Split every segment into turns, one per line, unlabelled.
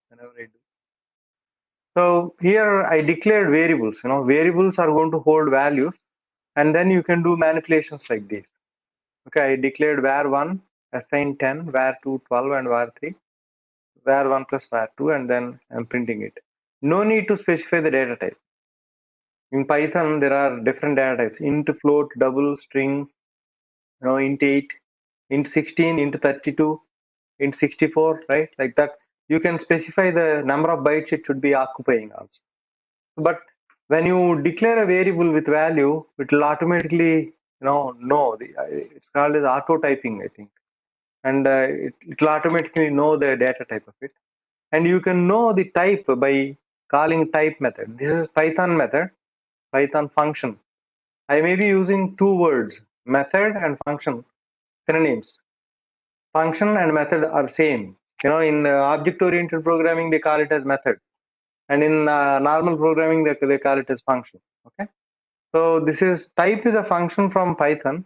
whenever I do. So here I declared variables. Variables are going to hold values, and then you can do manipulations like this. Okay, I declared var1 assign 10, var2 12, and var3, var1 plus var2, and then I'm printing it. No need to specify the data type. In Python, there are different data types: int, float, double, string, int 8, int 16, int 32, int 64, right? Like that. You can specify the number of bytes it should be occupying also. But when you declare a variable with value, it will automatically, it's called as auto typing, I think, and it will automatically know the data type of it. And you can know the type by calling type method. This is Python method, Python function. I may be using two words, method and function, synonyms. Function and method are same. In object-oriented programming, they call it as method, and in normal programming, they call it as function. Okay. So this is type is a function from Python,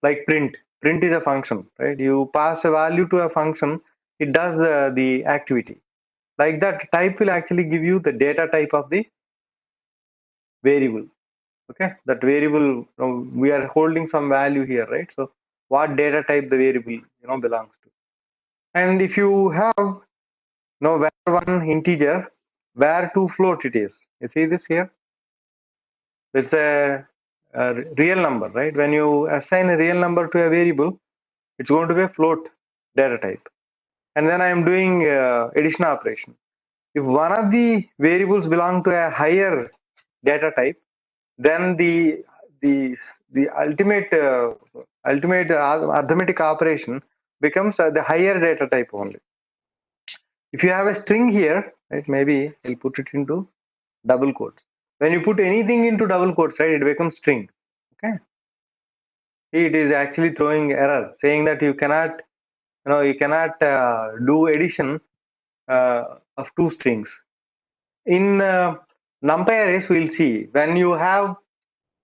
like print. Print is a function, right? You pass a value to a function, it does the activity. Like that, type will actually give you the data type of the variable. Okay, that variable, we are holding some value here, right? So what data type the variable belongs to. And if you have var1 integer, var2 float it is. You see this here? It's a real number, right? When you assign a real number to a variable, it's going to be a float data type. And then I am doing addition operation. If one of the variables belong to a higher data type, then the ultimate arithmetic operation becomes the higher data type only. If you have a string here, right, maybe I'll put it into double quotes. When you put anything into double quotes, right, it becomes string. Okay, it is actually throwing error, saying that you cannot do addition of two strings. In NumPy arrays, we'll see when you have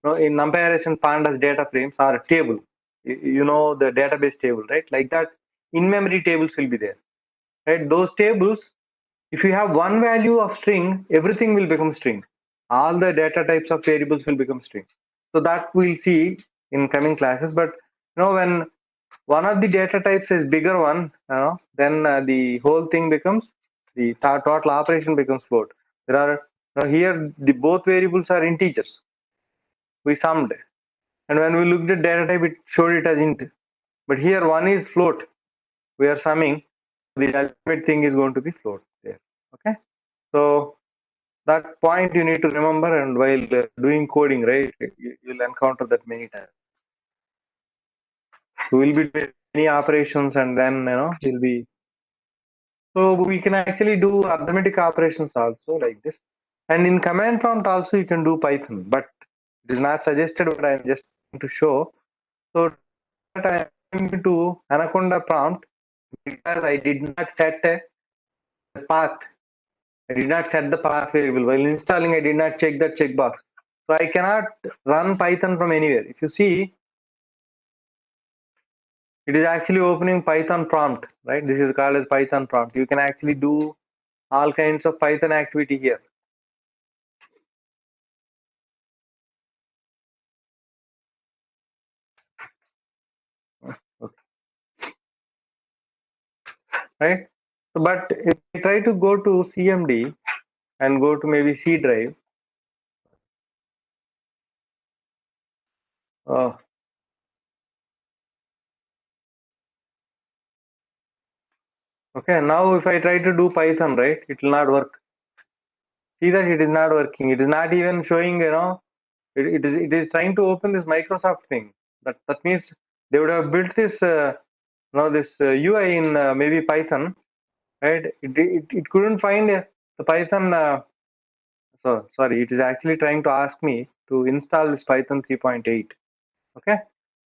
in NumPy arrays and pandas data frames are a table. The database table, right? Like that, in-memory tables will be there, right? Those tables, if you have one value of string, everything will become string. All the data types of variables will become string. So that we'll see in coming classes. But when one of the data types is bigger one, then the whole thing becomes, the total operation becomes float. There are here the both variables are integers. We summed, and when we looked at data type, it showed it as int. But here one is float. We are summing. The ultimate thing is going to be float there. Okay. So that point you need to remember, and while doing coding, right, you'll encounter that many times. So we'll be doing many operations, and then we'll be. So we can actually do arithmetic operations also like this, and in command prompt also you can do Python, but it is not suggested. But I am just going to show. So that I am going to Anaconda prompt because I did not set a path. I did not set the path variable. While installing, I did not check that checkbox. So I cannot run Python from anywhere. If you see, it is actually opening Python prompt, right? This is called as Python prompt. You can actually do all kinds of Python activity here. Okay. Right? So, but if I try to go to CMD and go to maybe C drive, okay, now if I try to do Python, right, it will not work. See that it is not working. It is not even showing, it is trying to open this Microsoft thing. That means they would have built this, this UI in maybe Python, right? It couldn't find the Python. So sorry, it is actually trying to ask me to install this Python 3.8. Okay,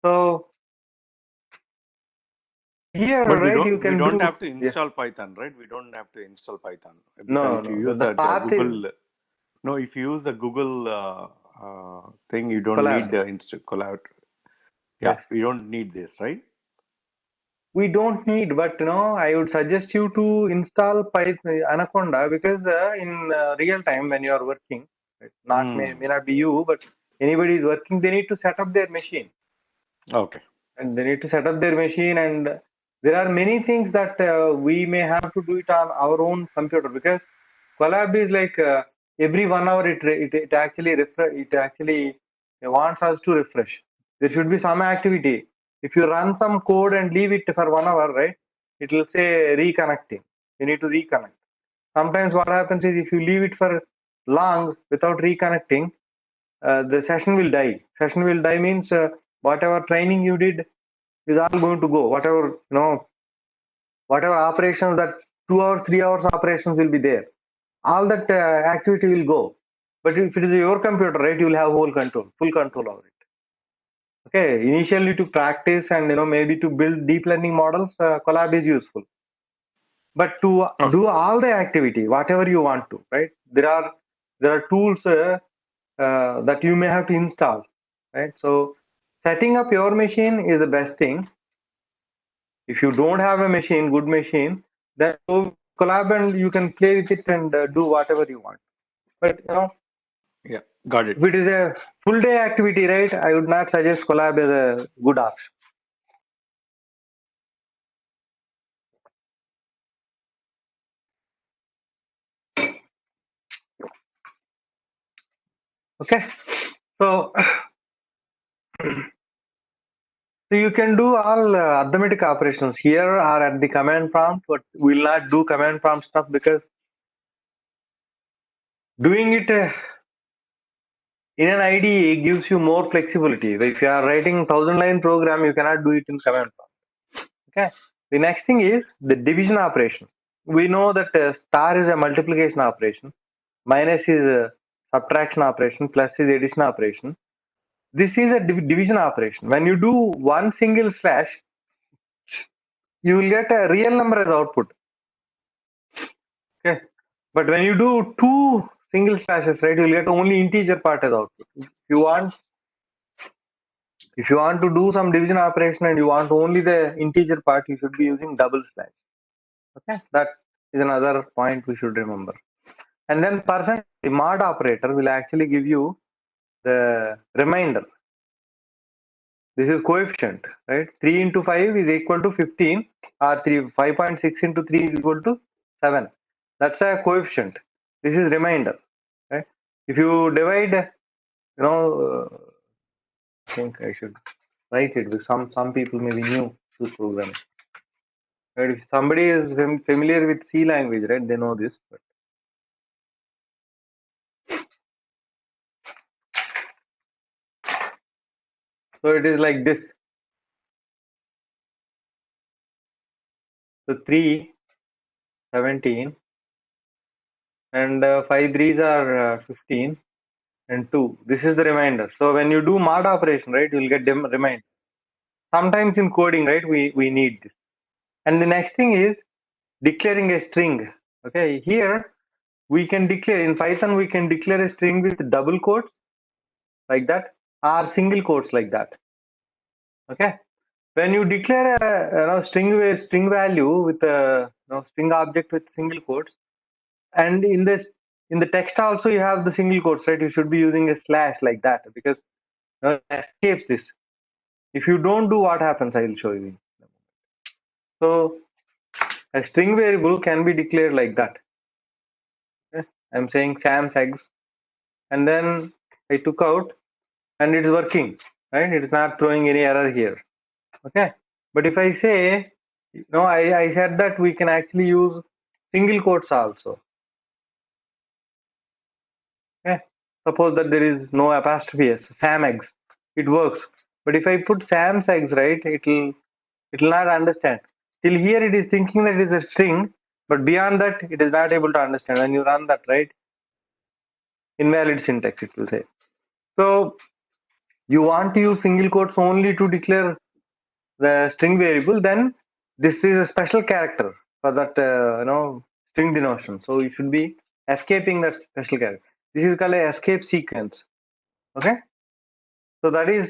so here,
but
right, you can
we don't
do,
have to install Python, right? We don't have to install Python.
No,
if you
no,
use
the path
Google,
is,
no, if you use the Google thing, you don't
collab.
need the collab. Yeah,
Yes.
you don't need this, right?
we don't need, but I would suggest you to install Python Anaconda, because in real time when you are working, right, may not be you, but anybody is working, they need to set up their machine.
Okay.
And they need to set up their machine, and there are many things that we may have to do it on our own computer, because collab is like every 1 hour it actually it actually wants us to refresh. There should be some activity. If you run some code and leave it for 1 hour, right, it will say reconnecting. You need to reconnect. Sometimes what happens is, if you leave it for long without reconnecting, the session will die. Session will die means whatever training you did is all going to go. Whatever operations, that 2 hours, 3 hours operations will be there. All that activity will go. But if it is your computer, right, you will have full control over it. Okay. Initially to practice and maybe to build deep learning models, collab is useful. But to
Okay.
do all the activity, whatever you want to, right? There are tools that you may have to install, right? So setting up your machine is the best thing. If you don't have a machine, good machine, then go collab and you can play with it and do whatever you want. But
Yeah, got it.
if it is a full day activity, right, I would not suggest collab as a good option. Okay, so so you can do all arithmetic operations here or at the command prompt, but we'll not do command prompt stuff, because doing it in an IDE gives you more flexibility. If you are writing 1,000-line program, you cannot do it in command prompt. Okay. The next thing is the division operation. We know that star is a multiplication operation, minus is a subtraction operation, plus is addition operation. This is a division operation. When you do one single slash, you will get a real number as output. Okay. But when you do two single slashes, right, you will get only integer part as output. If you want to do some division operation and you want only the integer part, you should be using double slash. Okay, that is another point we should remember. And then the mod operator will actually give you the remainder. This is coefficient, right? 3 into 5 is equal to 15, or 5.6 into 3 is equal to 7. That's a coefficient. This is remainder. Right? If you divide, I think I should write it, because some people may be new to programming. Right? If somebody is familiar with C language, right, they know this. But so it is like this. So 3, 17, and 5 threes are 15, and 2. This is the remainder. So when you do mod operation, right, you will get remainder. Sometimes in coding, right, we need this. And the next thing is declaring a string. Okay, here we can declare, in Python, we can declare a string with double quotes like that, or single quotes like that. Okay. When you declare a string value with a string object with single quotes, and in the text also you have the single quotes, right? You should be using a slash like that, because it escapes this. If you don't do, what happens, I will show you. So a string variable can be declared like that. Okay? I'm saying Sam's eggs, and then I took out, and it is working, right? It is not throwing any error here. Okay. But if I say, I said that we can actually use single quotes also. Okay. Suppose that there is no apostrophe s, Sam eggs, it works. But if I put Sam's eggs, right, it will not understand. Till here it is thinking that it is a string, but beyond that it is not able to understand. When you run that, right, invalid syntax, it will say. So you want to use single quotes only to declare the string variable, then this is a special character for that string denotation. So you should be escaping that special character. This is called a escape sequence. Okay. So that is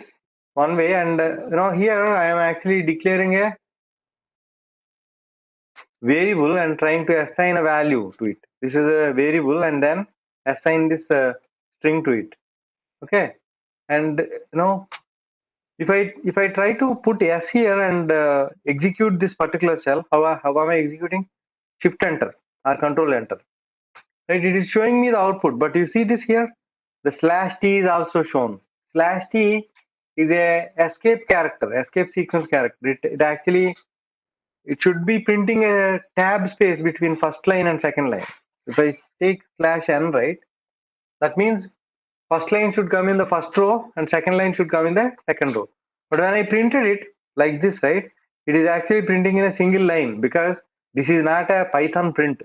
one way. And here I am actually declaring a variable and trying to assign a value to it. This is a variable and then assign this string to it. Okay, and if I try to put s here and execute this particular cell, how am I executing? Shift enter or control enter. Right, it is showing me the output, but you see this here, the slash t is also shown. Slash t is a escape character, escape sequence character. It actually, it should be printing a tab space between first line and second line. If I take slash n, right, that means first line should come in the first row and second line should come in the second row. But when I printed it like this, right, it is actually printing in a single line because this is not a Python print.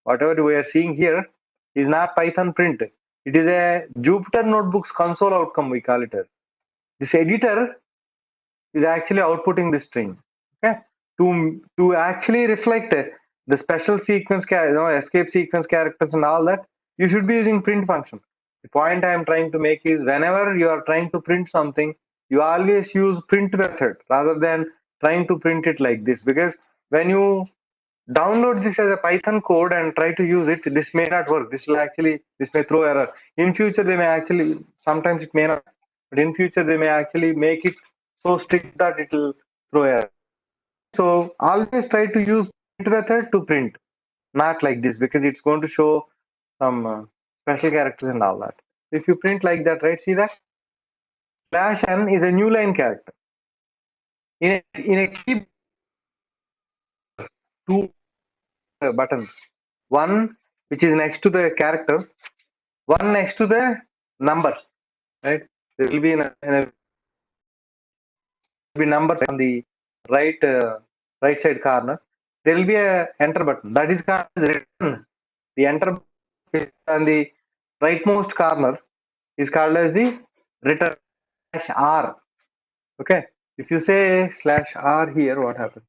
Whatever we are seeing here is not Python print. It is a Jupyter Notebooks console outcome, we call it as. This editor is actually outputting this string. Okay, to actually reflect the special sequence, escape sequence characters and all that, you should be using print function. The point I am trying to make is whenever you are trying to print something, you always use print method rather than trying to print it like this, because when you download this as a Python code and try to use it, this may not work. This may throw error. In future, they may actually, sometimes it may not, but in future, they may actually make it so strict that it will throw error. So always try to use print method to print, not like this, because it's going to show some special characters and all that. If you print like that, right, see that? Slash n is a new line character. In a keyboard, two buttons. One which is next to the characters, one next to the numbers, right? There will be numbers on the right side corner. There will be a enter button. That is called return. The enter is on the rightmost corner is called as the return slash r. Okay. If you say slash r here, what happens?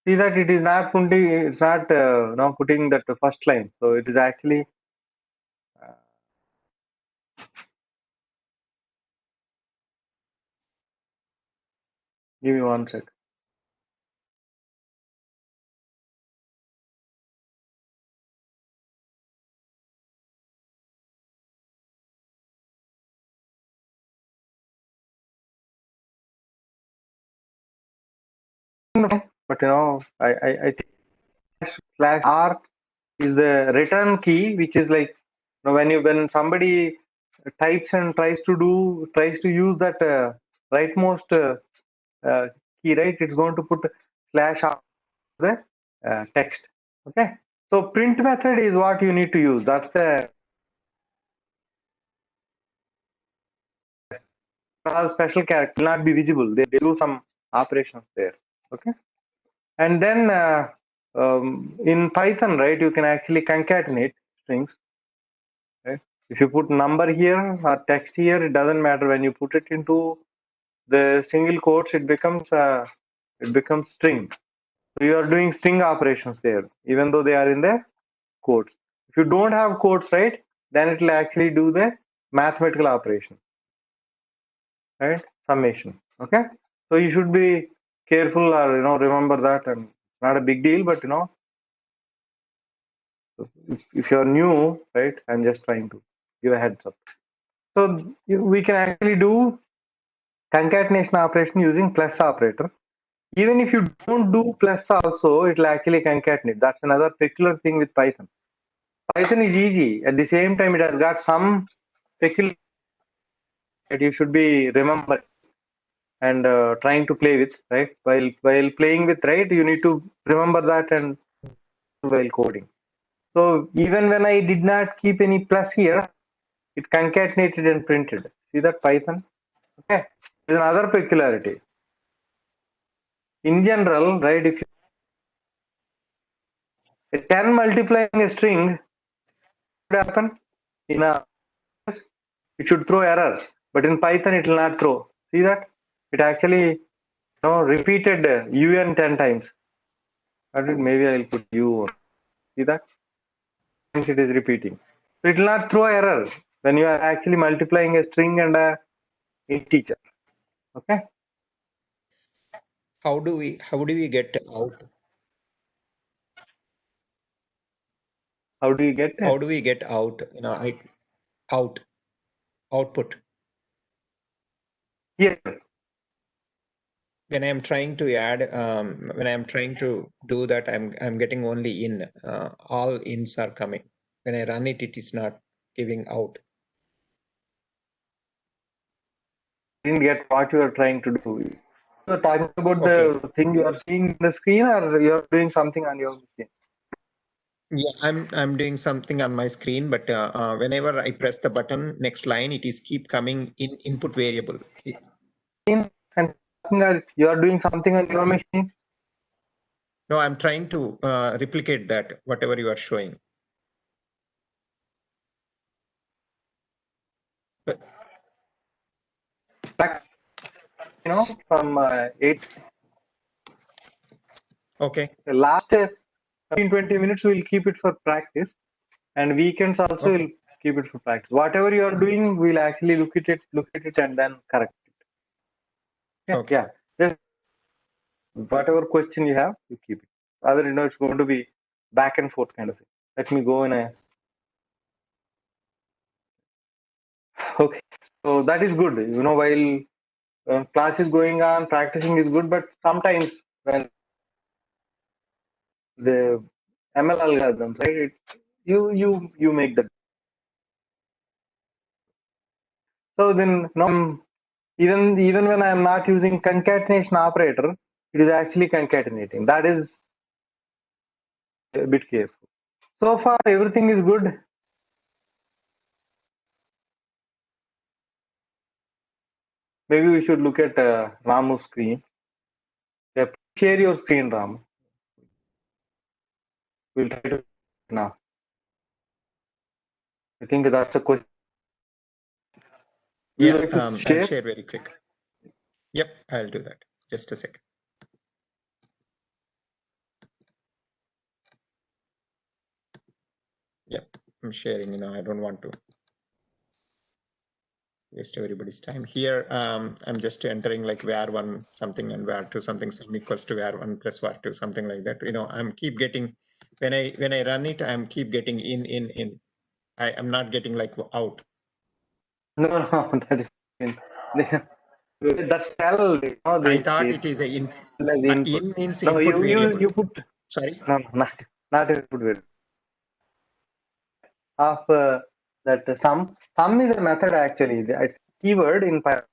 See that it is not putting, it's not now putting that first line. So it is actually uh, give me one sec. But I think slash r is the return key, which is like when somebody types and tries to use that rightmost key, right? It's going to put slash r the text. Okay. So print method is what you need to use. That's the special character will not be visible. They do some operations there. Okay. And then in Python, right, you can actually concatenate strings. Right? If you put number here or text here, it doesn't matter. When you put it into the single quotes, it becomes string. So you are doing string operations there, even though they are in the quotes. If you don't have quotes, right, then it will actually do the mathematical operation, right? Summation. Okay. So you should be careful, or remember that, and not a big deal, but if you're new, right, I'm just trying to give a heads up. So we can actually do concatenation operation using plus operator. Even if you don't do plus also, it will actually concatenate. That's another peculiar thing with Python. Python is easy. At the same time, it has got some peculiar that you should be remembering and trying to play with, right? While playing with, right, you need to remember that and while coding. So even when I did not keep any plus here, it concatenated and printed. See that Python? Okay. There's another peculiarity. In general, right, if you a 10 multiplying a string, what would happen? In a it should throw error, but in Python it will not throw. See that? It actually repeated un 10 times. Maybe I'll put u. See that? It is repeating. So it will not throw error when you are actually multiplying a string and a integer. Okay.
how do we get out?
How do you get
How
it?
do we get out? Out output.
Here,
When I'm trying to add, when I'm trying to do that, I'm getting only in. All ins are coming. When I run it, it is not giving out.
didn't get what you are trying to do. You are talking about
Okay.
the thing you are seeing in the screen, or you are doing something on your screen.
Yeah, I'm doing something on my screen, but whenever I press the button, next line, it is keep coming in input variable.
And you are doing something on your machine.
No, I'm trying to replicate that, whatever you are showing. But,
From 8
okay.
the last 15-20 minutes we'll keep it for practice, and weekends also
Okay.
we'll keep it for practice. Whatever you are doing, we'll actually look at it and then correct it. Yeah,
Okay.
yeah. Just whatever question you have, you keep it. Other, it's going to be back and forth kind of thing. Let me go in a. Okay, so that is good. While class is going on, practicing is good, but sometimes when the ML algorithms, right? You make the. So then, no, even when I am not using concatenation operator, it is actually concatenating. That is a bit careful. So far, everything is good. Maybe we should look at Ramu's screen. Yeah, share your screen, Ram. We'll try to now. I think that's a question. Would you
Yeah,
like to
I'll
share?
share very quick. Yep, I'll do that. Just a second. Yep, I'm sharing. I don't want to waste everybody's time here. I'm just entering like var1 something and var2 something equals to var1 plus var2 something like that. I'm keep getting when I run it, I'm keep getting in. I am not getting like out.
No, no, that is that's cell.
I thought it is a in.
The input.
In means
No,
input variable.
you put.
Sorry.
No, not input variable. Of that sum is a method actually. It's keyword in Python.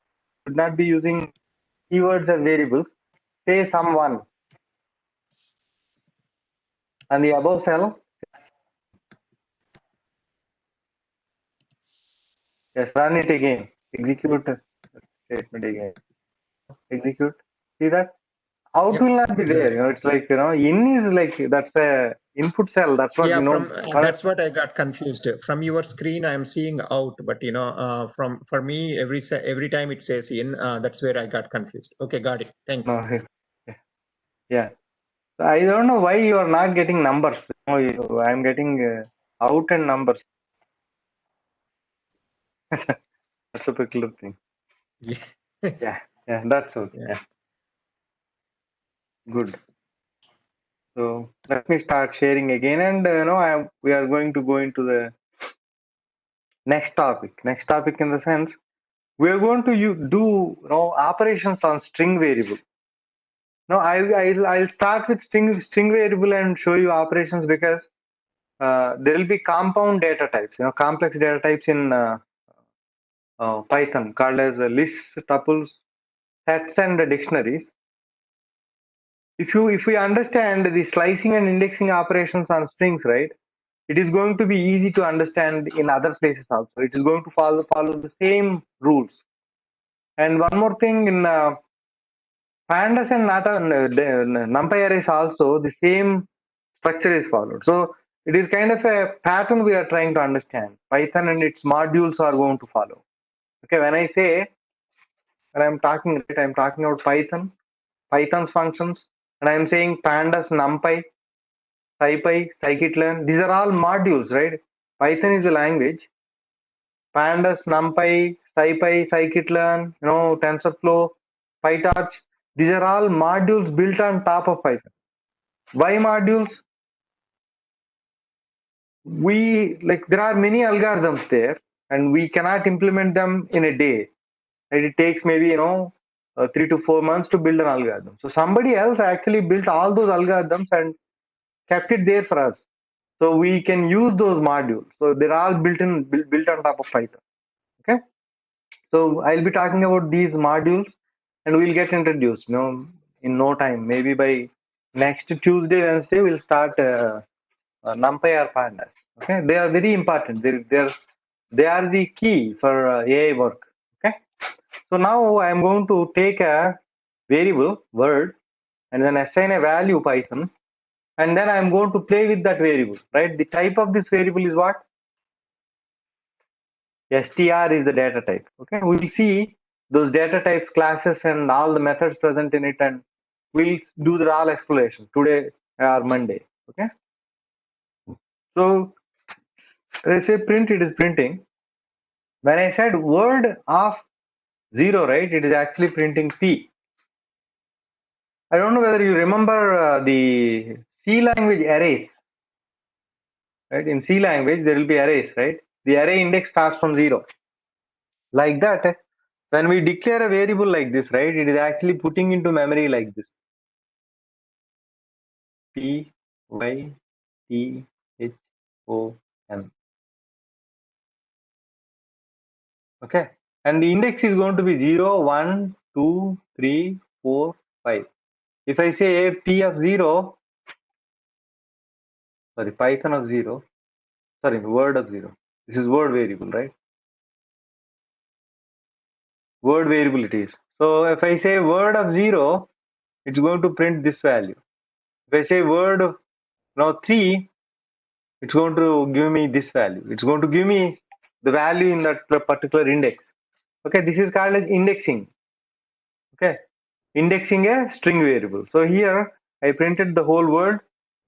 Should not be using keywords as variables. Say sum one, and the above cell. Yes, run it again. Execute statement again. Execute. See that? Out
Yep.
will not be
Got
there.
it.
It's like in is like that's a input cell. That's what
Yeah,
we know.
from that's what I got confused. From your screen, I'm seeing out, but for me, every time it says in, that's where I got confused. Okay, got it. Thanks.
No, yeah. So I don't know why you are not getting numbers. I'm getting out and numbers. That's a peculiar thing.
Yeah.
Yeah, that's okay.
Yeah.
Yeah, good. So let me start sharing again, and we are going to go into the next topic. Next topic in the sense we are going to do operations on string variable. Now I'll start with string variable and show you operations because there will be compound data types, complex data types in Python called as lists, tuples, sets, and dictionaries. If we understand the slicing and indexing operations on strings, right, it is going to be easy to understand in other places also. It is going to follow the same rules. And one more thing, in pandas and numpy arrays also the same structure is followed. So it is kind of a pattern we are trying to understand. Python and its modules are going to follow. Okay, when I'm talking, right, I'm talking about Python's functions, and I'm saying pandas, numpy, scipy, scikit-learn. These are all modules, right? Python is a language. Pandas, numpy, scipy, scikit-learn, TensorFlow, PyTorch. These are all modules built on top of Python. Why modules? There are many algorithms there, and we cannot implement them in a day. And it takes maybe 3 to 4 months to build an algorithm. So somebody else actually built all those algorithms and kept it there for us. So we can use those modules. So they're all built on top of Python. Okay. So I'll be talking about these modules, and we'll get introduced. In no time. Maybe by next Tuesday, Wednesday, we'll start NumPy or Pandas. Okay. They are very important. They are the key for AI work. Okay. So now I'm going to take a variable word and then assign a value Python, and then I'm going to play with that variable, right? The type of this variable is what? str is the data type. Okay, we'll see those data types, classes, and all the methods present in it, and we'll do the all exploration today or Monday. Okay, so when I say print, it is printing. When I said word of 0, right, it is actually printing p. I don't know whether you remember the C language arrays. Right? In C language, there will be arrays, right? The array index starts from 0. Like that, when we declare a variable like this, right, it is actually putting into memory like this. P, Y, T, H, O, M. Okay. And the index is going to be 0, 1, 2, 3, 4, 5. If I say P of 0, sorry, Python of 0, sorry, word of 0. This is word variable, right? Word variable it is. So if I say word of 0, it's going to print this value. If I say word of 3, it's going to give me this value. It's going to give me the value in that particular index. Okay, this is called as indexing. Okay, indexing a string variable. So here I printed the whole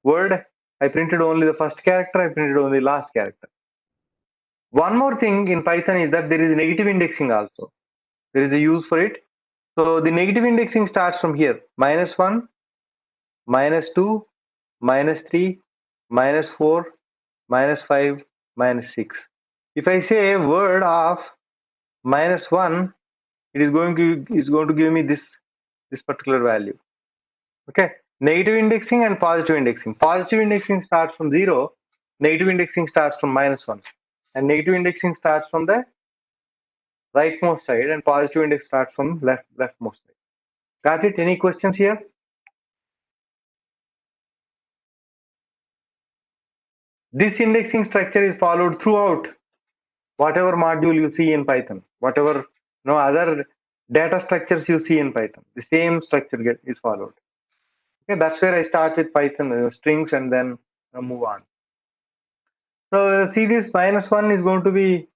word. I printed only the first character. I printed only the last character. One more thing in Python is that there is negative indexing also. There is a use for it. So the negative indexing starts from here: -1, -2, -3, -4, -5, -6. If I say a word of -1, it is going to give me this particular value. Okay, negative indexing and positive indexing. Positive indexing starts from 0. Negative indexing starts from -1, and negative indexing starts from the rightmost side, and positive index starts from leftmost side. Got it? Any questions here? This indexing structure is followed throughout whatever module you see in Python, whatever other data structures you see in Python. The same structure is followed. Okay, that's where I start with Python strings and then move on. So see, this -1 is going to be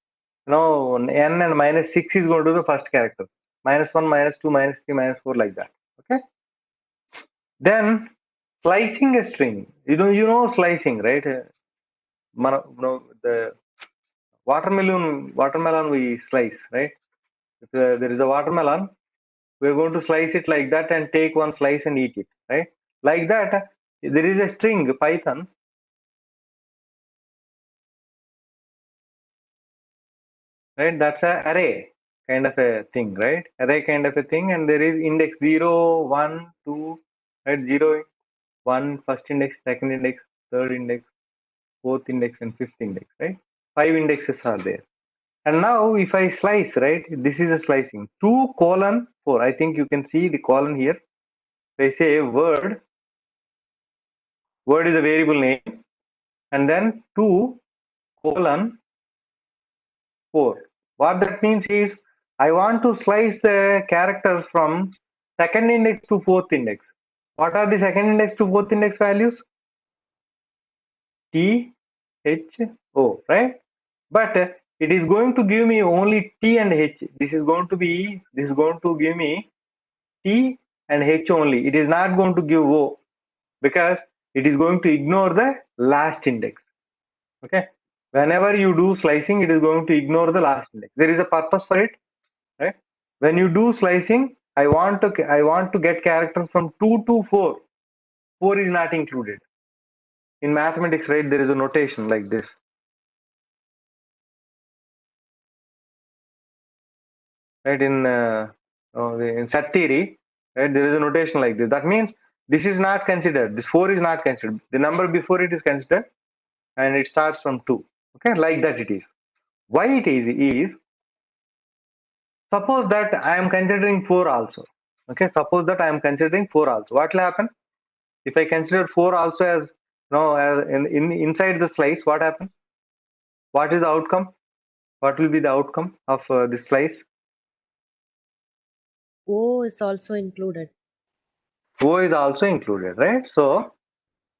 n, and -6 is going to be the first character. -1, -2, -3, -4, like that. Okay. Then slicing a string. You know slicing, right? The watermelon we slice, right? If there is a watermelon, we're going to slice it like that and take one slice and eat it, right? Like that, there is a string Python, right? That's an array kind of a thing, right? Array kind of a thing, and there is index 0, 1, 2, right? 0, 1, first index, second index, third index, fourth index, and fifth index, right? 5 indexes are there. And now if I slice, right, this is a slicing. 2:4. I think you can see the colon here. If I say word is a variable name, and then 2:4. What that means is I want to slice the characters from second index to fourth index. What are the second index to fourth index values? T, H, O, right? But it is going to give me only T and H. This is going to give me T and H only. It is not going to give O, because it is going to ignore the last index. Okay. Whenever you do slicing, it is going to ignore the last index. There is a purpose for it, right? When you do slicing, I want to get characters from 2 to 4. 4 is not included. In mathematics, right, there is a notation like this. Right, in set theory, right, there is a notation like this. That means this is not considered. This 4 is not considered. The number before it is considered, and it starts from 2. Okay, like that it is. Why it is suppose that I am considering 4 also. Okay, suppose that I am considering 4 also. What will happen if I consider 4 also as as inside the slice? What happens? What is the outcome? What will be the outcome of this slice?
O is also included.
O is also included, right? So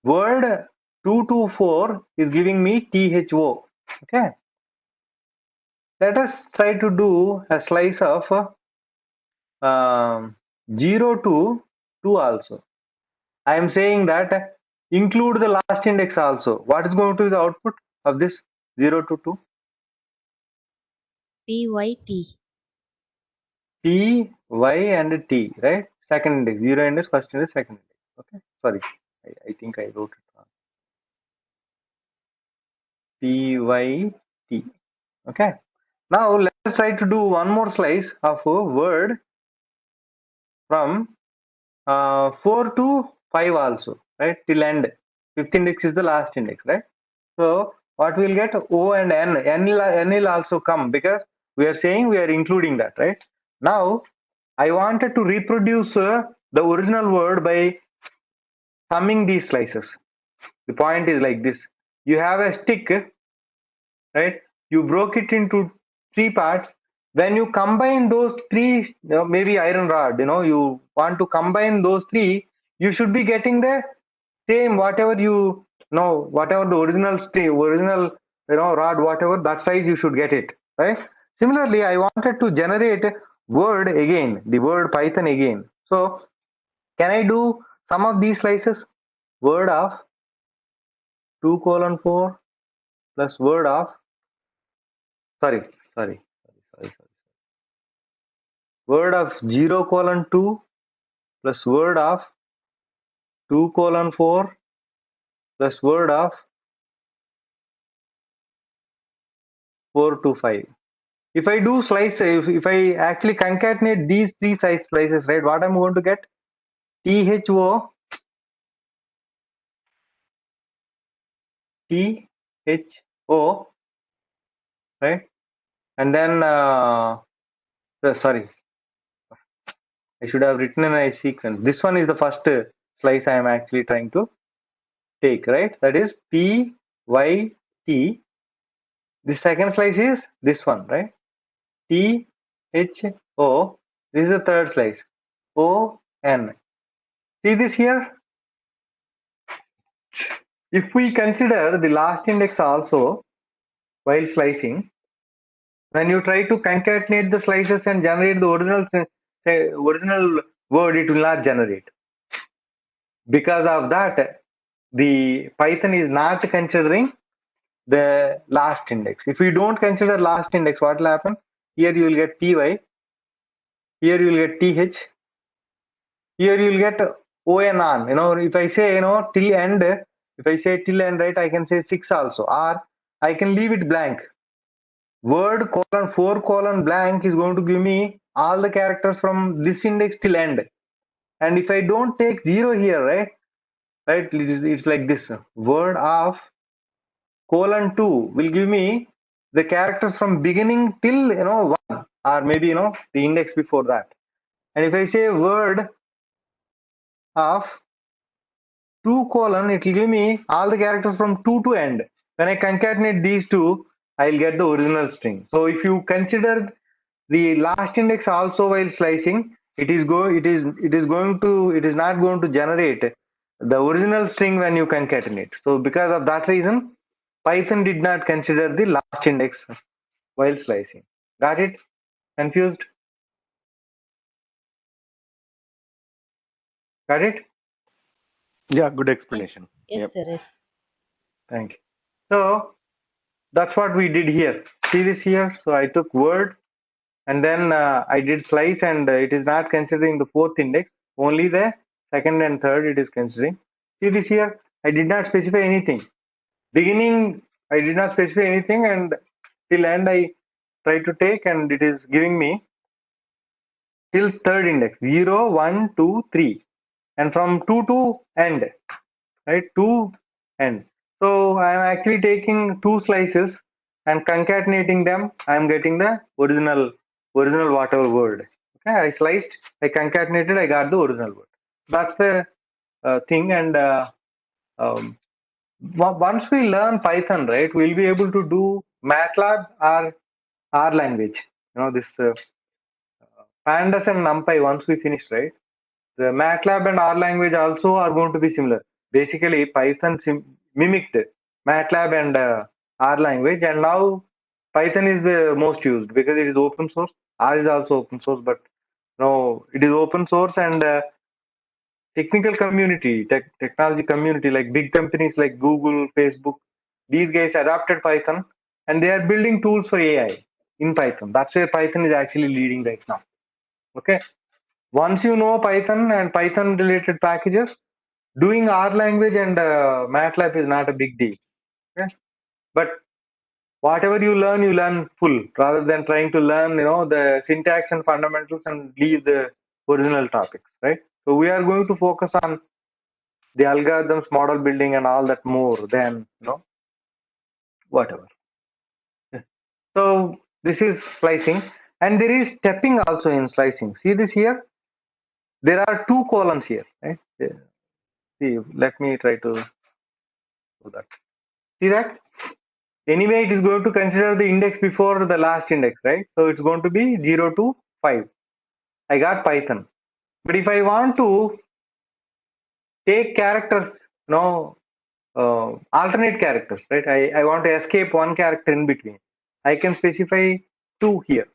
word 2 to 4 is giving me THO. Okay. Let us try to do a slice of 0 to 2 also. I am saying that include the last index also. What is going to be the output of this 0 to 2?
PYT.
P, Y, and T, right? Second index, 0 index, first index, second index. Okay. Sorry, I think I wrote it wrong. P, Y, T. Okay. Now let us try to do one more slice of a word from 4 to 5 also, right? Till end. Fifth index is the last index, right? So what we'll get O and N. N will also come because we are saying we are including that, right? Now I wanted to reproduce the original word by summing these slices. The point is like this. You have a stick, right? You broke it into 3 parts. When you combine those 3, maybe iron rod, you want to combine those 3, you should be getting the same whatever whatever the original rod, whatever that size you should get it, right? Similarly, I wanted to generate word again, the word Python again. So can I do some of these slices? Word of 2:4 plus word of sorry sorry word of 0:2 plus word of 2:4 plus word of 4 to 5. If I do slice, if I actually concatenate these 3 size slices, right, what I'm going to get? THO, THO, right? And then, sorry, I should have written in a sequence. This one is the first slice I am actually trying to take, right? That is P, Y, T. The second slice is this one, right? T, H, O. This is the third slice. O, N. See this here? If we consider the last index also while slicing, when you try to concatenate the slices and generate the original word, it will not generate. Because of that, the Python is not considering the last index. If we don't consider last index, what will happen? Here you will get PY, here you will get TH, here you will get ON on. If I say, till end, if I say till end, right, I can say 6 also, or I can leave it blank. Word 4 blank is going to give me all the characters from this index till end. And if I don't take 0 here, right, it's like this. Word of :2 will give me the characters from beginning till 1, or maybe the index before that. And if I say word of 2 : it will give me all the characters from 2 to end. When I concatenate these two, I'll get the original string. So if you consider the last index also while slicing, it is not going to generate the original string when you concatenate. So because of that reason, Python did not consider the last index while slicing. Got it? Confused? Got it?
Yeah, good explanation.
Yes,
Yep.
sir. Yes.
Thank you. So that's what we did here. See this here? So I took word and then I did slice, and it is not considering the fourth index, only the second and third it is considering. See this here, I did not specify anything. Beginning, I did not specify anything, and till end I try to take, and it is giving me till third index 0, 1, 2, 3, and from 2 to end, right? 2 end. So I am actually taking two slices and concatenating them. I am getting the original whatever word. Okay, I sliced, I concatenated, I got the original word. That's the thing. And um, once we learn Python, right, we'll be able to do MATLAB or R language. You know, this pandas and NumPy. Once we finish, right, the MATLAB and R language also are going to be similar. Basically, Python mimicked MATLAB and R language, and now Python is the most used because it is open source. R is also open source, but no, it is open source, and technical community, technology community, like big companies like Google, Facebook, these guys adopted Python, and they are building tools for AI in Python. That's where Python is actually leading right now. Okay. Once you know Python and Python related packages, doing R language and MATLAB is not a big deal. Okay? But whatever you learn full, rather than trying to learn, the syntax and fundamentals and leave the original topics, right? So we are going to focus on the algorithms, model building, and all that more than whatever. So this is slicing, and there is stepping also in slicing. See this here? There are two columns here, right? See, let me try to do that. See that? Anyway, it is going to consider the index before the last index, right? So it's going to be 0 to 5. I got Python. But if I want to take characters, alternate characters, right? I want to escape one character in between. I can specify 2 here.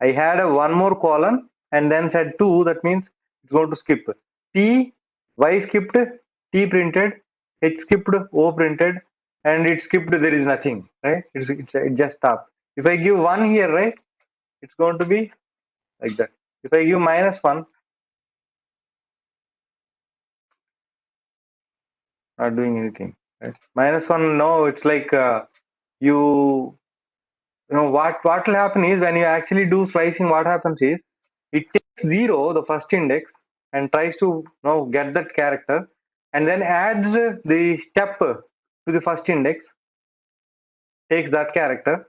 I had a one more column and then said 2. That means it's going to skip T, Y skipped, T printed, H skipped, O printed, and it skipped. There is nothing, right? It just stopped. If I give 1 here, right, it's going to be like that. If I give -1, not doing anything. Right? -1, no, it's like you know what will happen is when you actually do slicing, what happens is it takes 0, the first index, and tries to get that character, and then adds the step to the first index, takes that character,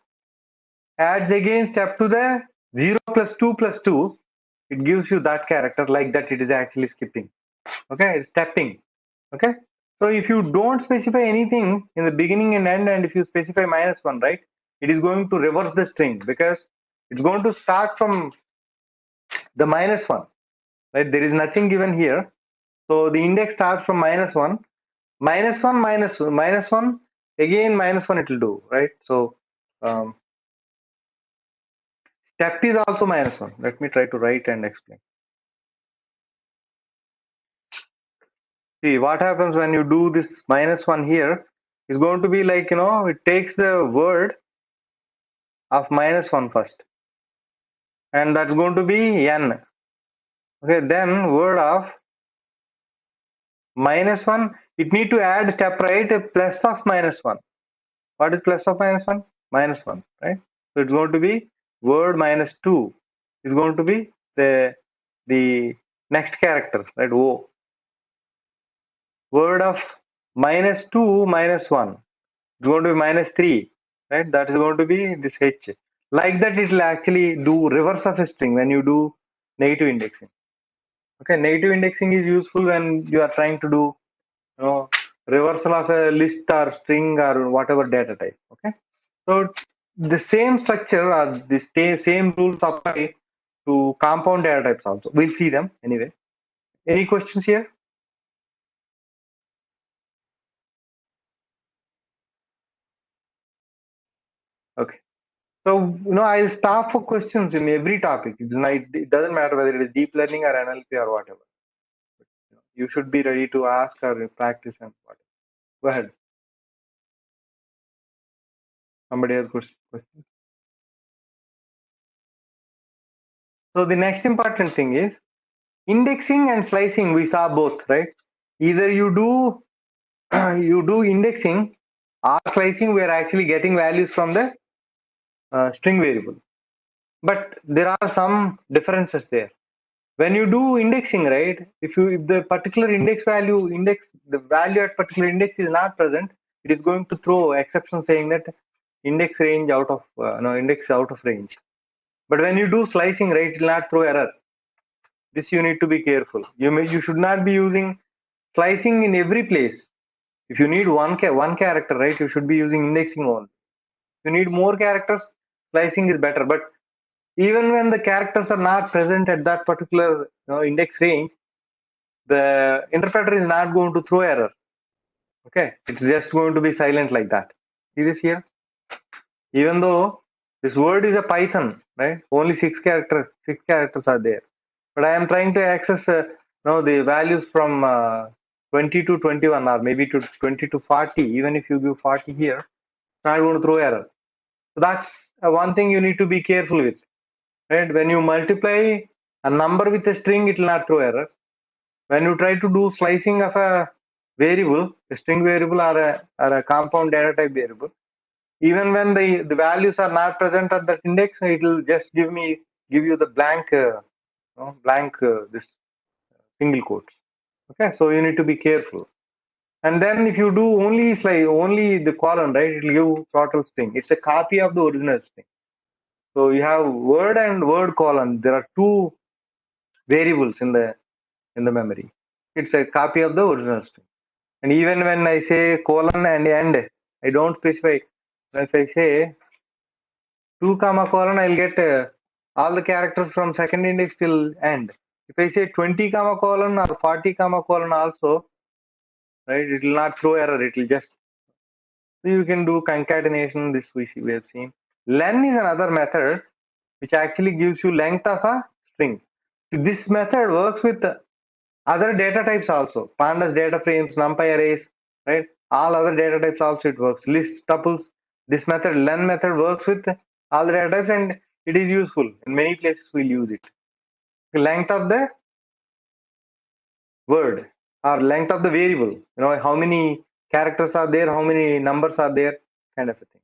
adds again step to the 0 plus 2 plus 2, it gives you that character. Like that, it is actually skipping. Okay, it's stepping. Okay, so if you don't specify anything in the beginning and end, and if you specify -1, right, it is going to reverse the string because it's going to start from the -1, right? There is nothing given here, so the index starts from -1, -1, -1, again -1 it will do, right? So step is also -1. Let me try to write and explain. See what happens when you do this -1 here is going to be like, it takes the word of -1 first, and that's going to be n. Okay, then word of -1, it need to add step, right, a plus of -1. What is plus of -1? -1, right? So it's going to be word -2 is going to be the next character, right? O. Word of -2 -1 is going to be -3, right? That is going to be this H. Like that, it will actually do reverse of a string when you do negative indexing. Okay, negative indexing is useful when you are trying to do reversal of a list or string or whatever data type. Okay, so the same structure or the same rules apply to compound data types also. We'll see them anyway. Any questions here? Okay, so I'll stop for questions in every topic. It doesn't matter whether it is deep learning or NLP or whatever. You should be ready to ask or practice and whatever. Go ahead. Somebody has questions. So the next important thing is indexing and slicing. We saw both, right? Either you do you do indexing or slicing. We are actually getting values from the string variable, but there are some differences there. When you do indexing, right? If the particular the value at particular index is not present, it is going to throw exception saying that index range out of index out of range. But when you do slicing, right, it will not throw error. This you need to be careful. You should not be using slicing in every place. If you need one character, right, you should be using indexing only. If you need more characters, slicing is better. But even when the characters are not present at that particular index range, the interpreter is not going to throw error. Okay, it's just going to be silent like that. See this here? Even though this word is a Python, right? Only six characters are there. But I am trying to access the values from 20 to 21 or maybe to 20 to 40. Even if you give 40 here, it's not going to throw error. So that's one thing you need to be careful with, right? When you multiply a number with a string, it will not throw error. When you try to do slicing of a variable, a string variable or a compound data type variable, even when the values are not present at that index, it will just give you the blank this single quotes. Okay, so you need to be careful. And then if you do only the column, right, it will give total string. It's a copy of the original string. So you have word and word column. There are two variables in the memory. It's a copy of the original string. And even when I say colon and end, I don't specify. If I say 2 comma colon, I'll get all the characters from second index till end. If I say 20 comma colon or 40 comma colon also, right, it will not throw error. It will just, so you can do concatenation. This we have seen. Len is another method which actually gives you length of a string. So this method works with other data types also. Pandas, data frames, numpy arrays, right? All other data types also it works. Lists, tuples. This method, len method, works with all the data types and it is useful. In many places we'll use it. The length of the word or length of the variable. How many characters are there, how many numbers are there, kind of a thing.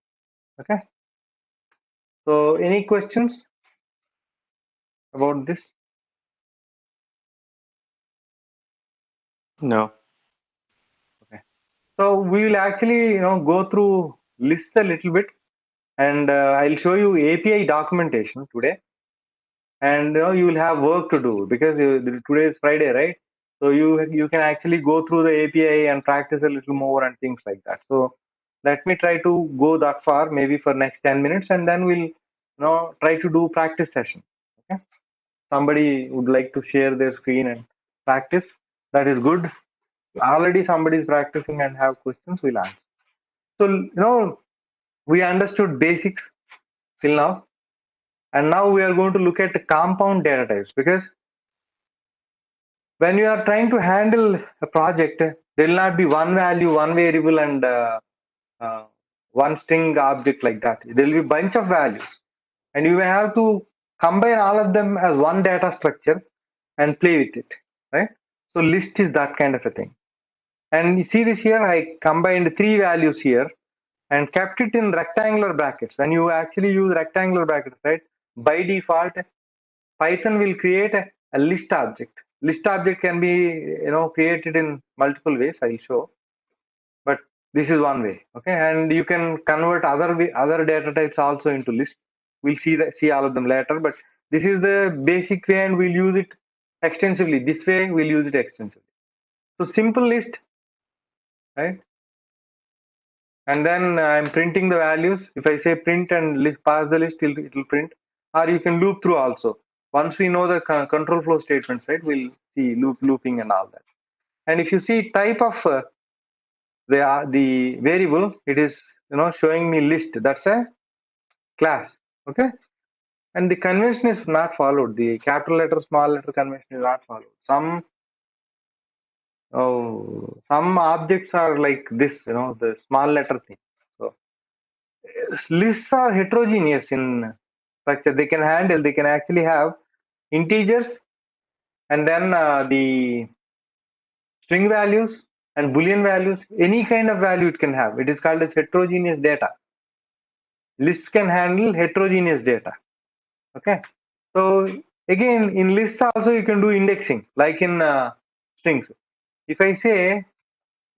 Okay. So any questions about this?
No.
Okay. So we will actually go through lists a little bit. And I'll show you API documentation today, and you will have work to do because today is Friday, right? So you can actually go through the API and practice a little more and things like that. So let me try to go that far, maybe for next 10 minutes, and then we'll try to do practice session. Okay? Somebody would like to share their screen and practice. That is good. Already somebody is practicing and have questions. We'll answer. So we understood basics till now. And now we are going to look at the compound data types, because when you are trying to handle a project, there will not be one value, one variable, and one string object like that. There will be a bunch of values, and you may have to combine all of them as one data structure and play with it, right? So list is that kind of a thing. And you see this here, I combined 3 values here and kept it in rectangular brackets. When you actually use rectangular brackets, right, by default, Python will create a list object. List object can be created in multiple ways. I'll show, but this is one way. Okay, and you can convert other data types also into list. We'll see all of them later, but this is the basic way, and we'll use it extensively. This way we'll use it extensively. So simple list, right? And then I'm printing the values. If I say print and list, pass the list, it will print. Or you can loop through also. Once we know the control flow statements, right, we'll see looping and all that. And if you see type of the variable, it is showing me list. That's a class. Okay. And the convention is not followed. The capital letter, small letter convention is not followed. Some objects are like this, the small letter thing. So lists are heterogeneous in structure. They can actually have integers, and then the string values and Boolean values, any kind of value it can have. It is called as heterogeneous data. Lists can handle heterogeneous data. Okay. So again, in lists also you can do indexing, like in strings. If I say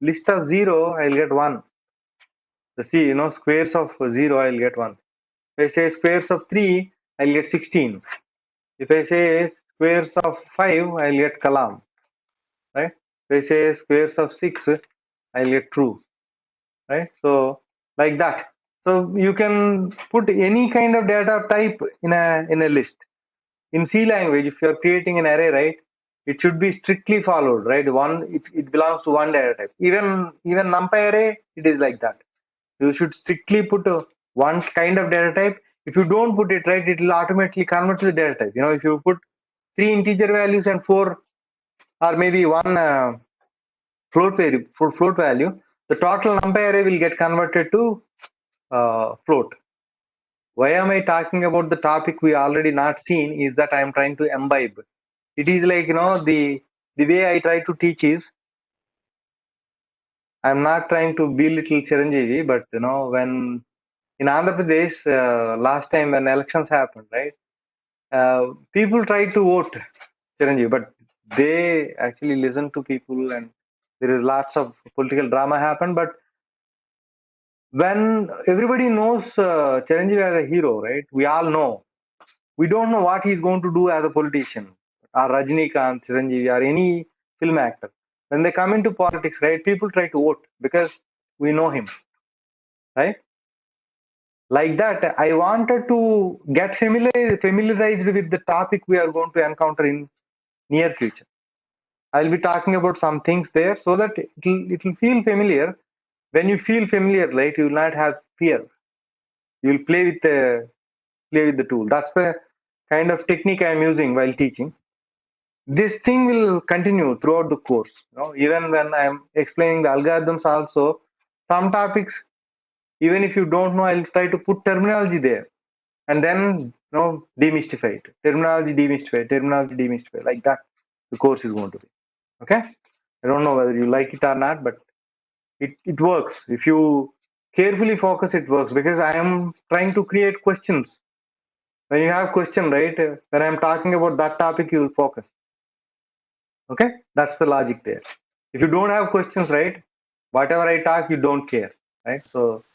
list of 0, I'll get 1. So see, squares of 0, I'll get 1. If I say squares of 3, I'll get 16. If I say squares of 5, I'll get column. Right? If I say squares of 6, I'll get true. Right? So like that. So you can put any kind of data type in a list. In C language, if you are creating an array, right, it should be strictly followed, right? It belongs to one data type. Even NumPy array, it is like that. You should strictly put one kind of data type. If you don't put it, right, it will automatically convert to the data type. If you put 3 integer values and 4 or maybe one float value, the total NumPy array will get converted to float. Why am I talking about the topic we already not seen is that I am trying to imbibe. It is like, the way I try to teach is, I'm not trying to belittle Chiranjeevi, but, when in Andhra Pradesh, last time when elections happened, right, people try to vote Chiranjeevi, but they actually listen to people and there is lots of political drama happen. But when everybody knows Chiranjeevi as a hero, right, we all know. We don't know what he's going to do as a politician, or Rajinikanth, Chiranjeevi, or any film actor. When they come into politics, right, people try to vote because we know him, right? Like that, I wanted to get familiarized with the topic we are going to encounter in near future. I'll be talking about some things there so that it will feel familiar. When you feel familiar, right, you will not have fear. You will play with the tool. That's the kind of technique I'm using while teaching. This thing will continue throughout the course. Even when I'm explaining the algorithms also, some topics, even if you don't know, I'll try to put terminology there and then demystify it. Terminology demystify. Like that, the course is going to be. Okay? I don't know whether you like it or not, but it works. If you carefully focus, it works because I am trying to create questions. When you have question, right, when I'm talking about that topic, you will focus. Okay, that's the logic there. If you don't have questions, right, whatever I talk, you don't care, right? So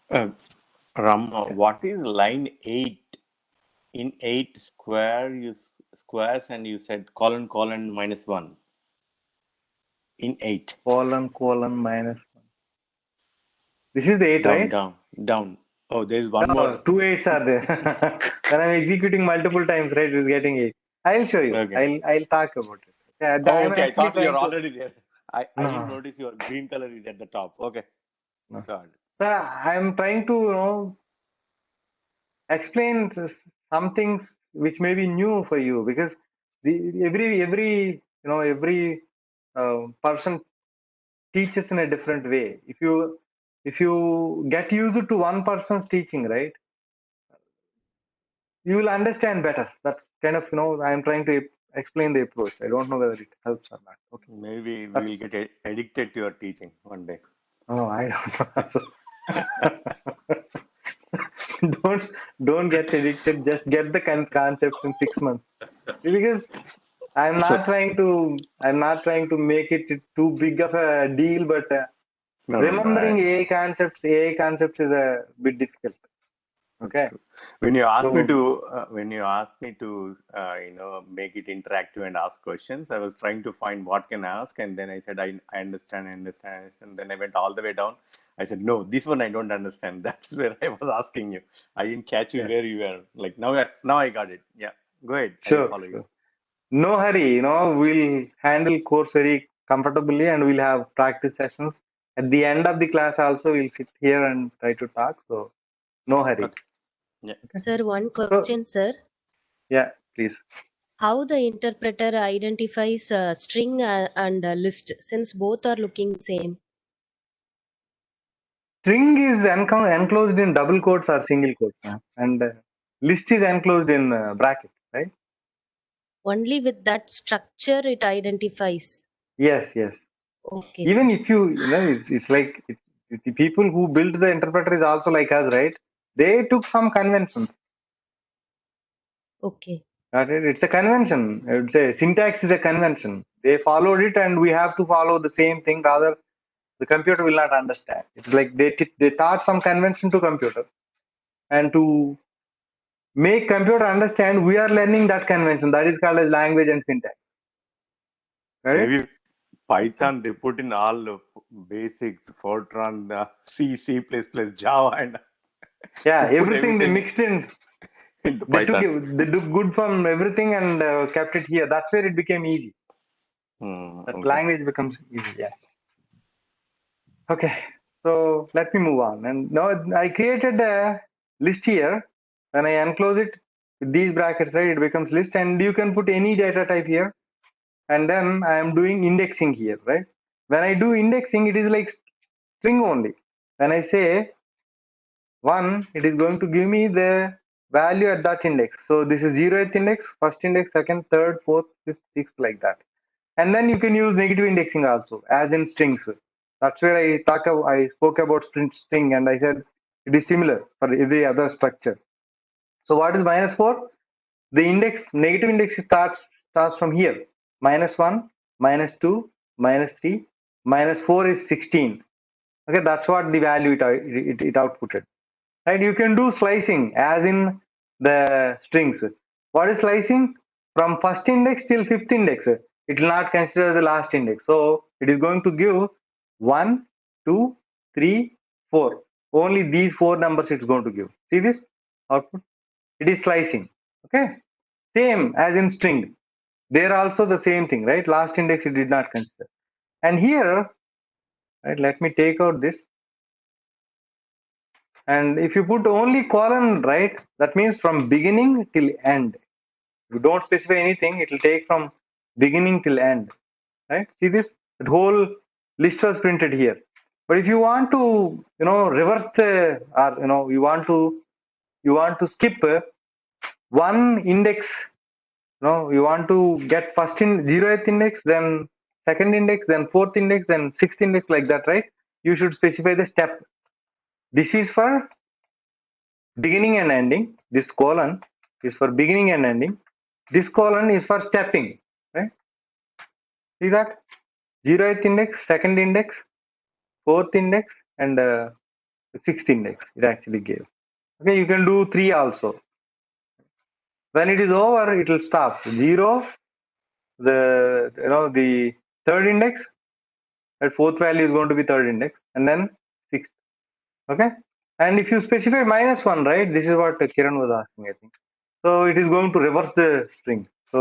Ram, what is line 8? In 8 squares and you said colon -1. In 8.
colon minus 1. This is the 8, right?
Down. Oh, there's one
No,
more.
2 8s are there. When I'm executing multiple times, right, it's getting 8. I'll show you.
Okay.
I'll talk about it.
Oh,
I'm
okay. I
actually
thought you're
trying to.
already there. I didn't
No,
notice your green color is at the top. Okay.
no.
Got it.
So I'm trying to explain some things which may be new for you because every person teaches in a different way. If you get used to one person's teaching, right, you will understand better. That's kind of I'm trying to explain the approach. I don't know whether it helps or not. Okay,
Maybe we
but
will get addicted to your teaching one day.
I don't know. don't get addicted. Just get the concepts in 6 months because
So,
I'm not trying to make it too big of a deal, but
no.
remembering AI concepts is a bit difficult.
That's
Okay,
true. When you asked me
so
to, make it interactive and ask questions, I was trying to find what can I ask, and then I said, I understand. And then I went all the way down. I said, no, this one I don't understand. That's where I was asking you. I didn't catch you
yeah,
where you were. Like now I got it. Yeah, go ahead. I'll
sure,
follow you.
sure. No hurry. We'll handle course very comfortably, and we'll have practice sessions. At the end of the class, also we'll sit here and try to talk. So no hurry.
Okay. Yeah.
Okay.
Sir, one
So
question, sir.
yeah, please.
How the interpreter identifies string and list since both are looking same?
String is enclosed in double quotes or single quotes, and list is enclosed in bracket, right?
Only with that structure it identifies.
Yes, yes.
Okay,
Even
sir.
if it's like the people who built the interpreter is also like us, right? They took some conventions.
Okay.
It's a convention. I would say syntax is a convention. They followed it, and we have to follow the same thing. Rather, the computer will not understand. It's like they taught some convention to computer, and to make computer understand, we are learning that convention. That is called as language and syntax. Right?
Maybe Python, they put in all basics, Fortran, C, C++, Java, and
Yeah,
put
everything they
everything
mixed in.
into
They took
Python.
they took good from everything and kept it here. That's where it became easy. That
Okay.
language becomes easy. Yeah. Okay. So let me move on. And now I created a list here. When I enclose it with these brackets, right, it becomes list, and you can put any data type here. And then I am doing indexing here, right? When I do indexing, it is like string only. When I say 1, it is going to give me the value at that index. So this is 0th index, first index, second, third, fourth, fifth, sixth, like that. And then you can use negative indexing also, as in strings. That's where I spoke about string, and I said it is similar for every other structure. So what is -4? The index, negative index starts from here. -1, -2, -3, -4 is 16. Okay, that's what the value it outputted. Right? You can do slicing as in the strings. What is slicing? From first index till fifth index, it will not consider the last index. So it is going to give 1, 2, 3, 4. Only these 4 numbers it's going to give. See this output? It is slicing. Okay. Same as in string. There also the same thing, right? Last index it did not consider. And here, right, let me take out this. And if you put only colon, right, that means from beginning till end. If you don't specify anything, it will take from beginning till end, right? See this? The whole list was printed here. But if you want to, reverse or you want to skip one index, you want to get first in 0th index, then second index, then fourth index, then sixth index, like that, right? You should specify the step. This is for beginning and ending. This colon is for beginning and ending. This colon is for stepping, right? See that? 0th index, second index, fourth index, and sixth index. It actually gave. Okay, you can do 3 also. When it is over, it will stop. 0, the third index, that fourth value is going to be third index, and then sixth. Okay, and if you specify -1, right? This is what Kiran was asking, I think. So it is going to reverse the string. So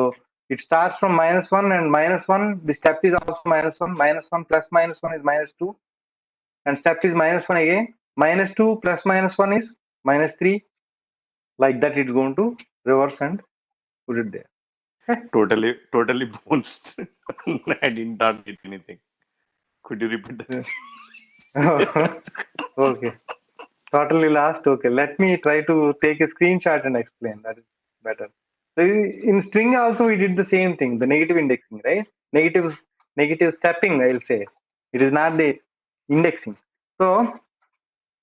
it starts from -1, and -1, the step is also -1. -1 plus -1 is -2, and step is -1 again. -2 plus -1 is -3. Like that, it's going to reverse and put it there.
Totally bounced. I didn't get anything. Could you repeat that?
Okay. Totally lost. Okay, let me try to take a screenshot and explain. That is better. So in string also we did the same thing, the negative indexing, right? Negative stepping, I'll say. It is not the indexing. So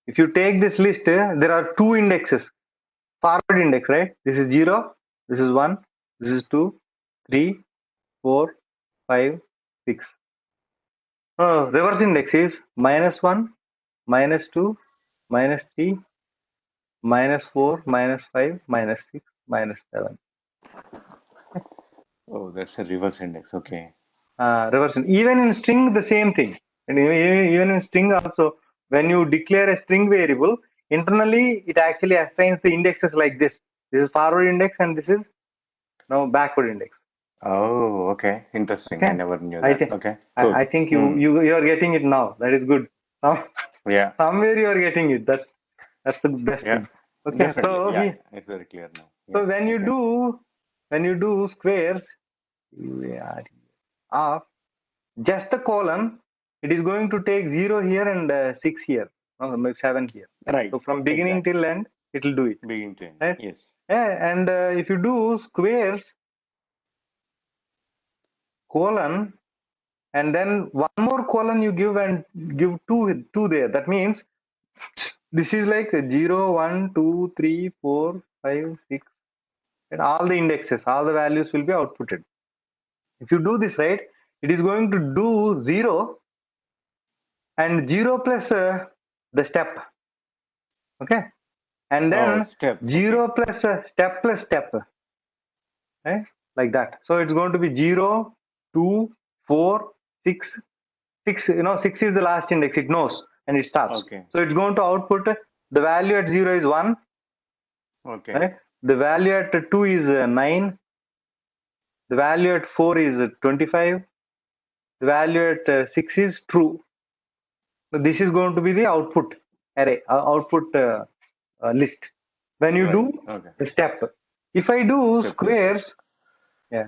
if you take this list, there are 2 indexes. Forward index, right? This is 0, this is 1, this is 2, 3, 4, 5, 6. Reverse index is -1, -2, -3, -4, -5, -6, -7.
Oh, that's a reverse index. Okay.
Reverse. Even in string, the same thing. And even in string also, when you declare a string variable, internally it actually assigns the indexes like this. This is forward index, and this is now backward index.
Oh, okay. Interesting. I
Okay.
never knew
I
that.
think
Okay, cool.
I think you are getting it now. That is good.
Yeah,
Somewhere you are getting it. That's the best
yeah,
thing. Okay.
definitely.
So
Yeah, it's very clear now. Yeah,
so
okay.
when you do squares, you are of just the colon, it is going to take 0 here and 6 here, 7 here.
Right,
So from beginning
exactly.
till end, it will do it.
Begin to end.
Right?
Yes.
Yeah, and if you do squares, colon, and then one more colon you give and give two there. That means this is like 0, 1, 2, 3, 4, 5, 6, and all the indexes, all the values will be outputted. If you do this right, it is going to do 0 and 0 plus the step. Okay, and
Oh,
then
step.
0
Okay.
plus step, right? Like that. So it's going to be 0, 2, 4, 6. 6, 6 is the last index. It knows and it stops.
Okay.
So it's going to output the value at 0 is 1.
Okay.
Right? The value at 2 is 9. The value at 4 is 25. The value at 6 is true. So this is going to be the output array, output list. When you
Right.
do
Okay.
the step, if I do
Step.
squares, yeah,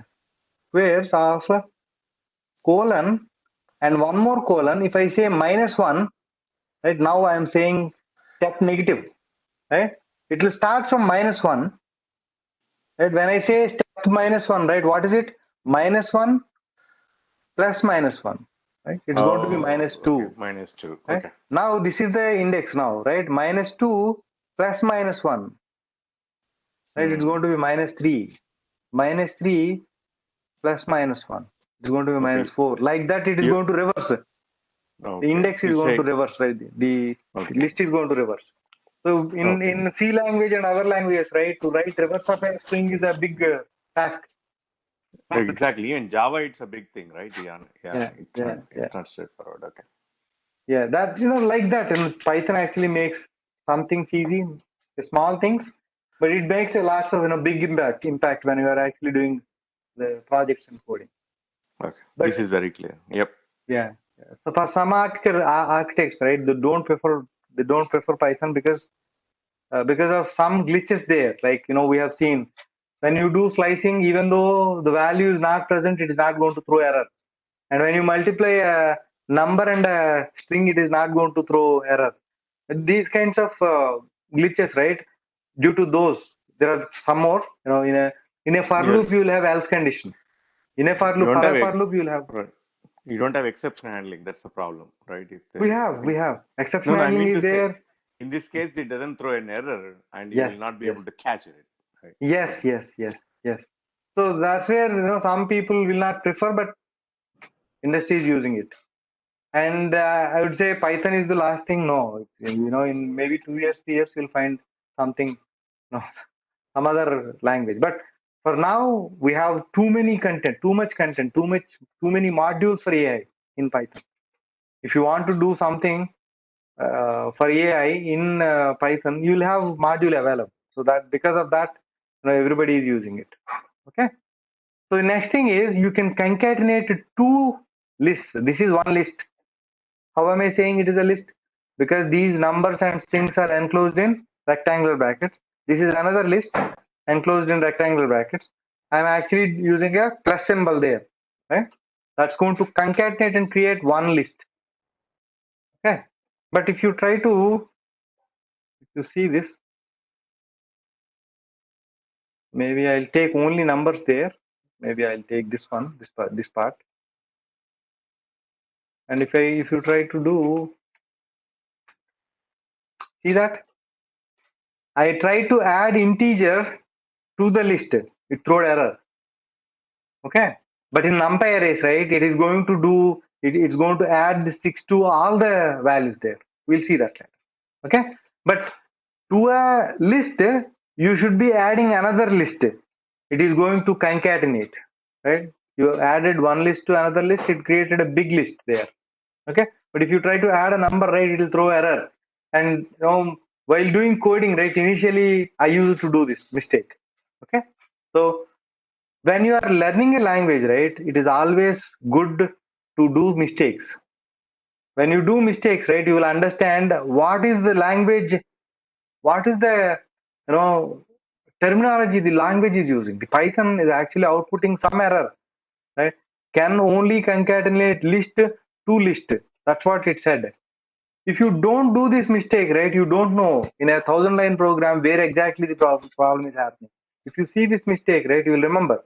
squares of colon and one more colon, if I say -1, right, now I am saying step negative, right? It will start from -1, right? When I say step -1, right, what is it? -1 plus -1, right? It's going to be
Oh, okay.
-2,
-2.
right?
Okay.
Now this is the index now, right? -2 plus -1, right? It's going to be -3. -3 plus -1. It's going to be
Okay.
-4. Like that, it is
You.
going to reverse. The
Okay.
index
You
is going to
say.
reverse, right? The
Okay.
list is going to reverse. So
Okay.
in C language and other languages, right, to write reverse of a string is a big task.
Exactly. In Java, it's a big thing, right? Yeah. Yeah.
Yeah, yeah, yeah,
It's not straightforward. Okay.
yeah. That like that. And Python actually makes some things easy, small things, but it makes a lot of big impact when you are actually doing the projects and coding.
Okay.
But
This is very clear. Yep.
yeah, yeah. So for some architects, right, they don't prefer Python because of some glitches there. Like we have seen when you do slicing, even though the value is not present, it is not going to throw error. And when you multiply a number and a string, it is not going to throw error. These kinds of glitches, right? Due to those, there are some more. In a for
You're,
loop, you will have else condition. In a for
you
loop,
don't
for
have
a
a
for loop, you will have.
right. You don't have exception handling. That's the problem, right? If
We
the
have, we
things.
have exception
No, no. I
handling
mean
is
to say,
there.
in this case, it doesn't throw an error, and you
Yes,
will not be
yes,
able to catch it. Right.
yes,
Okay.
yes, yes, yes. So that's where some people will not prefer, but industry is using it. And I would say Python is the last thing. No, in maybe 2 years, 3 years, you'll find something, no, some other language. But for now, we have too many content, too much content, too many modules for AI in Python. If you want to do something for AI in Python, you'll have module available. So that because of that, everybody is using it. Okay. So the next thing is you can concatenate two lists. This is one list. How am I saying it is a list? Because these numbers and strings are enclosed in rectangular brackets. This is another list enclosed in rectangular brackets. I'm actually using a plus symbol there, right? That's going to concatenate and create one list. Okay. But if you try to see this, maybe I'll take only numbers there. Maybe I'll take this one, this part. And if you try to do, see that I try to add integer to the list, it throw error. Okay, but in numpy arrays, right, it is going to do it's going to add the 6 to all the values there. We'll see that later. Okay, but to a list you should be adding another list. It is going to concatenate, right? You added one list to another list, it created a big list there. Okay, but if you try to add a number, right, it will throw error. And while doing coding, right, initially I used to do this mistake. Okay, so when you are learning a language, right, it is always good to do mistakes. When you do mistakes, right, you will understand what is the language, what is the terminology the language is using. The Python is actually outputting some error, right? Can only concatenate list to list. That's what it said. If you don't do this mistake, right, you don't know in a 1,000-line program where exactly the problem is happening. If you see this mistake, right, you will remember.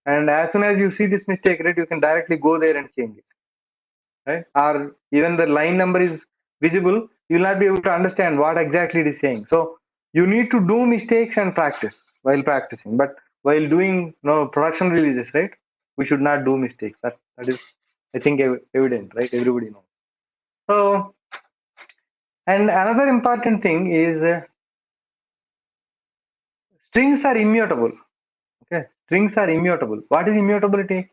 And as soon as you see this mistake, right, you can directly go there and change it, right? Or even the line number is visible, you will not be able to understand what exactly it is saying. So you need to do mistakes and practice while practicing. But while doing production releases, right, we should not do mistakes. That is, I think, evident, right? Everybody knows. So, and another important thing is strings are immutable. Okay, strings are immutable. What is immutability?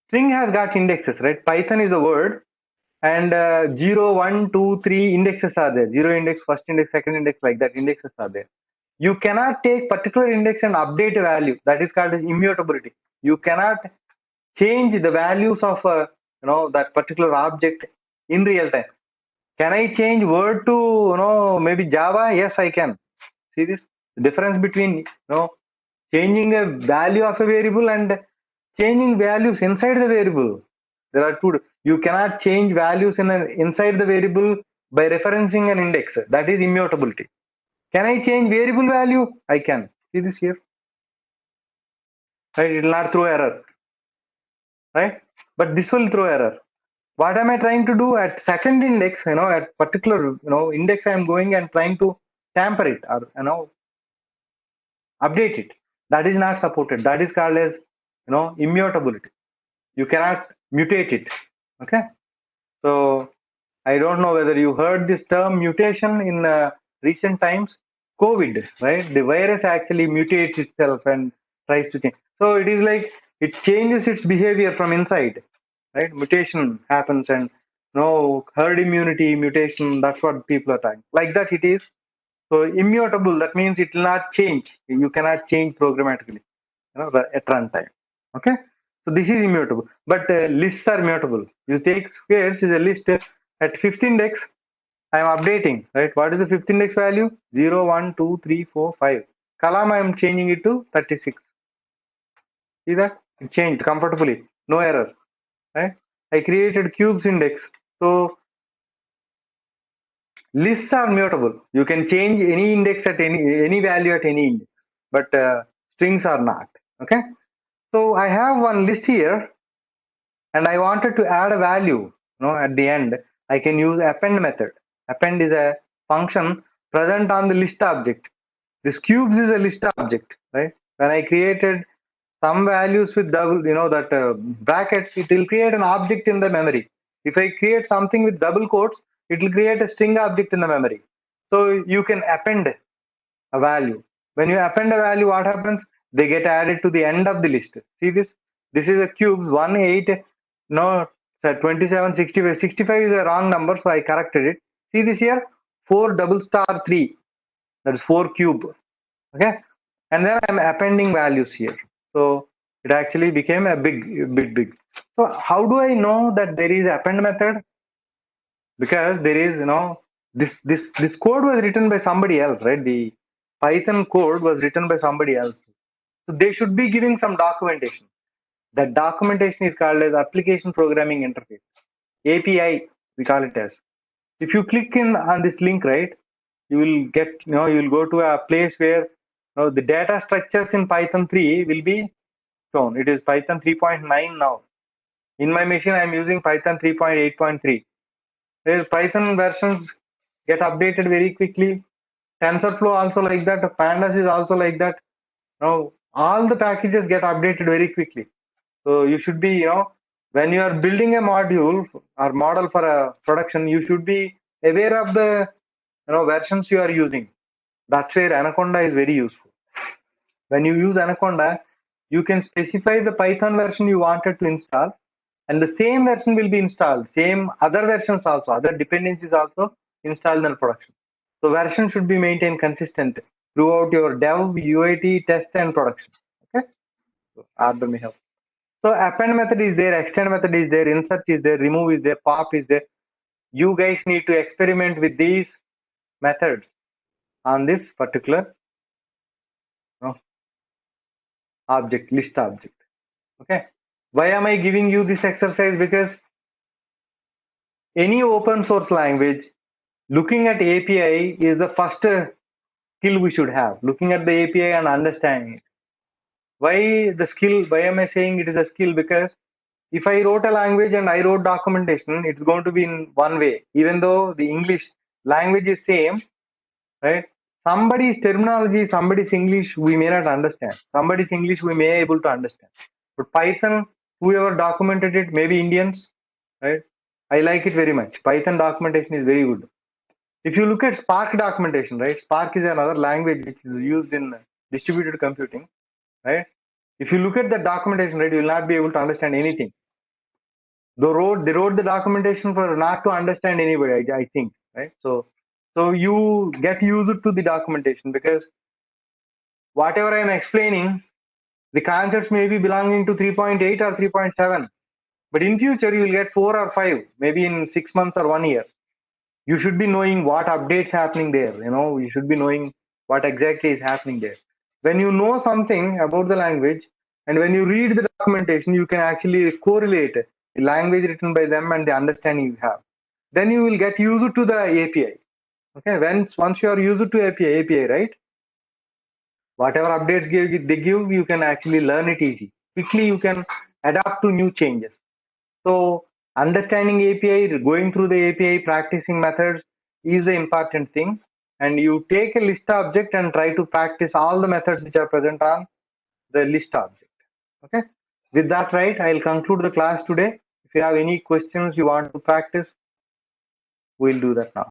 String has got indexes, right? Python is a word, and 0, 1, 2, 3 indexes are there. 0 index, first index, second index, like that. Indexes are there. You cannot take particular index and update a value. That is called as immutability. You cannot change the values of that particular object in real time. Can I change word to maybe Java? Yes, I can. See this difference between changing a value of a variable and changing values inside the variable. There are two. You cannot change values inside the variable by referencing an index. That is immutability. Can I change variable value? I can. See this here. Right? It will not throw error. Right? But this will throw error. What am I trying to do at second index? At particular index, I am going and trying to tamper it or update it. That is not supported. That is called as immutability. You cannot mutate it. Okay. So I don't know whether you heard this term mutation in recent times. COVID, right? The virus actually mutates itself and tries to change. So it is like it changes its behavior from inside, right? Mutation happens, and herd immunity mutation. That's what people are talking. Like that, it is. So immutable. That means it will not change. You cannot change programmatically, at runtime. Okay. So this is immutable, but lists are mutable. You take squares is a list at 15 index. I am updating, right? What is the 15 index value? 0, 1, 2, 3, 4, 5. Column I am changing it to 36. See that? It changed comfortably. No error, right? I created cubes index. So lists are mutable. You can change any index at any value at any index, but strings are not. Okay. So I have one list here, and I wanted to add a value, at the end. I can use append method. Append is a function present on the list object. This cubes is a list object, right? When I created some values with double, that brackets, it will create an object in the memory. If I create something with double quotes, it will create a string object in the memory. So you can append a value. When you append a value, what happens? They get added to the end of the list. See this? This is a cube 1, 8, 27, 65. 65 is a wrong number, so I corrected it. See this here? 4 double star 3. That is 4 cube. Okay. And then I'm appending values here. So it actually became a big. So how do I know that there is append method? Because there is, this code was written by somebody else, right? The Python code was written by somebody else. So they should be giving some documentation. That documentation is called as application programming interface. API, we call it as. If you click in on this link, right, you will get, you will go to a place where the data structures in Python 3 will be shown. It is Python 3.9 now. In my machine, I am using Python 3.8.3. Python versions get updated very quickly. TensorFlow also like that. Pandas is also like that. Now all the packages get updated very quickly. So you should be, when you are building a module or model for a production, you should be aware of the versions you are using. That's where Anaconda is very useful. When you use Anaconda, you can specify the Python version you wanted to install, and the same version will be installed. Same other versions also, other dependencies also installed in production. So version should be maintained consistent throughout your dev, UAT, test, and production. Okay. So Arbor may help. So append method is there, extend method is there, insert is there, remove is there, pop is there. You guys need to experiment with these methods on this particular object, list object. Okay. Why am I giving you this exercise? Because any open source language, looking at API is the first skill we should have. Looking at the API and understanding it. Why the skill? Why am I saying it is a skill? Because if I wrote a language and I wrote documentation, it's going to be in one way, even though the English language is same, right? Somebody's terminology, somebody's English, we may not understand. Somebody's English, we may able to understand. But Python, whoever documented it, maybe Indians, right? I like it very much. Python documentation is very good. If you look at Spark documentation, right? Spark is another language which is used in distributed computing, right? If you look at the documentation, right, you will not be able to understand anything. They wrote the documentation for not to understand anybody, I think, right? So you get used to the documentation because whatever I am explaining, the concepts may be belonging to 3.8 or 3.7, but in future you will get 4 or 5, maybe in 6 months or 1 year. You should be knowing what updates happening there. You should be knowing what exactly is happening there. When you know something about the language and when you read the documentation, you can actually correlate the language written by them and the understanding you have. Then you will get used to the API. Okay, once you are used to API, right? Whatever updates they give, you can actually learn it easy. Quickly, you can adapt to new changes. So understanding API, going through the API, practicing methods is the important thing. And you take a list object and try to practice all the methods which are present on the list object. Okay. With that, right, I'll conclude the class today. If you have any questions you want to practice, we'll do that now.